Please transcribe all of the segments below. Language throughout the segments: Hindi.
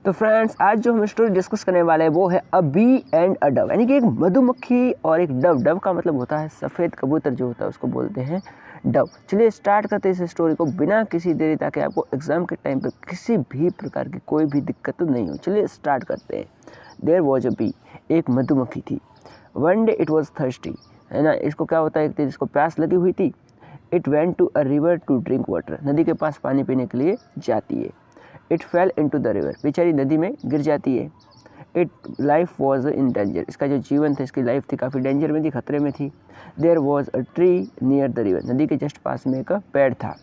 तो फ्रेंड्स आज जो हम स्टोरी डिस्कस करने वाले हैं वो है अ बी एंड अ डव, यानी कि एक मधुमक्खी और एक डव। डव का मतलब होता है सफ़ेद कबूतर जो होता है उसको बोलते हैं डव। चलिए स्टार्ट करते हैं इस स्टोरी को बिना किसी देरी, ताकि आपको एग्जाम के टाइम पर किसी भी प्रकार की कोई भी दिक्कत नहीं हो। चलिए स्टार्ट करते हैं। देयर वॉज अ बी, एक मधुमक्खी थी। One day it was thirsty, है ना। इसको क्या होता है, एक दिन इसको प्यास लगी हुई थी। It went to a river to drink water, नदी के पास पानी पीने के लिए जाती है। It fell in to the river, बेचारी नदी में गिर जाती है। It life was in danger, इसका जो जीवन था, इसकी लाइफ थी काफ़ी डेंजर में थी, खतरे में थी। There was a tree near the river, नदी के जस्ट पास में एक पेड़ था।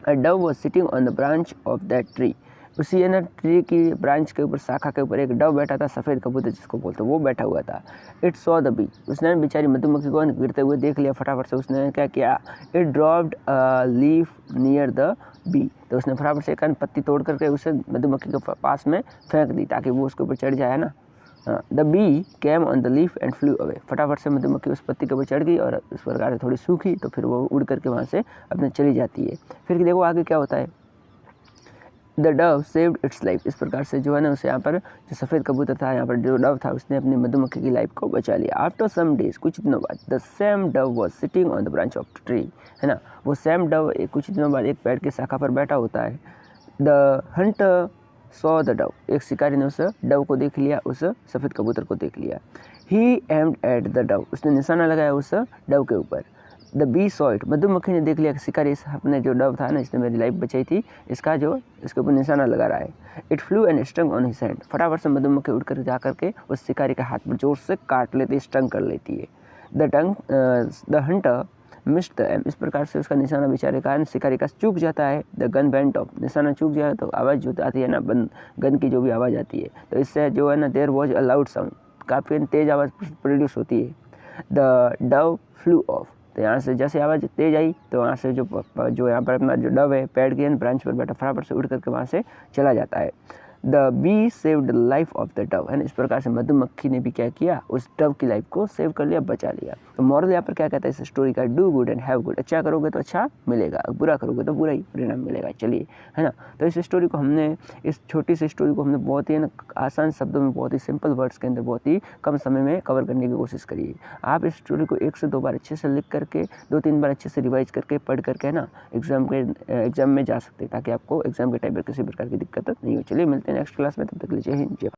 A dove was sitting on the branch of that tree, उसी है ना ट्री की ब्रांच के ऊपर, शाखा के ऊपर एक डव बैठा था, सफ़ेद कबूतर जिसको बोलते हैं, वो बैठा हुआ था। इट सॉ द बी, उसने बेचारी मधुमक्खी को गिरते हुए देख लिया। फटाफट से उसने क्या किया, it dropped a leaf near the bee, तो उसने फटाफट से एक पत्ती तोड़ करके उसे मधुमक्खी के पास में फेंक दी ताकि वो उसके ऊपर चढ़ जाए ना। The bee came on the leaf and flew away, फटाफट से मधुमक्खी उस पत्ती के ऊपर चढ़ गई और उस प्रकार से थोड़ी सूखी, तो फिर वो उड़ करके वहाँ से अपने चली जाती है। फिर देखो आगे क्या होता है। The Dove saved it's life, इस प्रकार से जो है ना उसे यहाँ पर जो सफ़ेद कबूतर था, यहाँ पर जो डव था, उसने अपनी मधुमक्खी की लाइफ को बचा लिया। आफ्टर सम डेज, कुछ दिनों बाद, the same Dove was sitting on the branch of tree, है ना। वो सेम डव कुछ दिनों बाद एक पेड़ की शाखा पर बैठा होता है। The Hunter saw the Dove, एक शिकारी ने उस डव को देख लिया, उस सफ़ेद कबूतर को देख लिया। ही एम्ड एट द डव, उसने निशाना लगाया उस डव के ऊपर। द बी सॉ इट, मधुमक्खी ने देख लिया कि शिकारी इस अपने जो डव था ना, इसने मेरी लाइफ बचाई थी, इसका जो इसके ऊपर निशाना लगा रहा है। It flu and stung on his hand, फटाफट से मधुमक्खी उड़कर जा करके उस शिकारी के हाथ पर जोर से काट लेती है, स्टंग कर लेती है। The hunter missed the aim, इस प्रकार से उसका निशाना बेचारे का शिकारी का चूक जाता है। द गन वेंट ऑफ, निशाना चूक जाए तो आवाज़ जो आती है ना, गन की जो भी आवाज़ आती है, तो इससे जो है ना there was a loud sound, काफ़ी तेज़ आवाज़ प्रोड्यूस होती है। द डव फ्लू ऑफ, तो यहाँ से जैसे आवाज़ तेज आई तो वहाँ से जो यहाँ पर अपना जो डव है पेड़ की ब्रांच पर बैठा, फटाफट से उड़ करके वहाँ से चला जाता है। The be saved life of the Dove, है ना। इस प्रकार से मधुमक्खी ने भी क्या किया, उस डव की लाइफ को सेव कर लिया, बचा लिया। तो मॉरल यहाँ पर क्या कहता है इस स्टोरी का, do good and have good, अच्छा करोगे तो अच्छा मिलेगा, बुरा करोगे तो बुरा ही परिणाम मिलेगा। चलिए, है ना। तो इस स्टोरी को हमने, इस छोटी सी स्टोरी को हमने बहुत ही आसान शब्दों में, बहुत ही सिंपल वर्ड्स के अंदर, बहुत ही कम समय में कवर करने की कोशिश करिए। आप इस स्टोरी को 1 से 2 बार अच्छे से लिख करके, 2-3 बार अच्छे से रिवाइज करके, पढ़ करके, है ना, एग्जाम में जा सकते हैं, ताकि आपको एग्जाम के टाइम पर किसी प्रकार की दिक्कत नहीं हो। चलिए मिलते हैं नेक्स्ट क्लास में, तब तक के लिए जय हिंद जय भारत।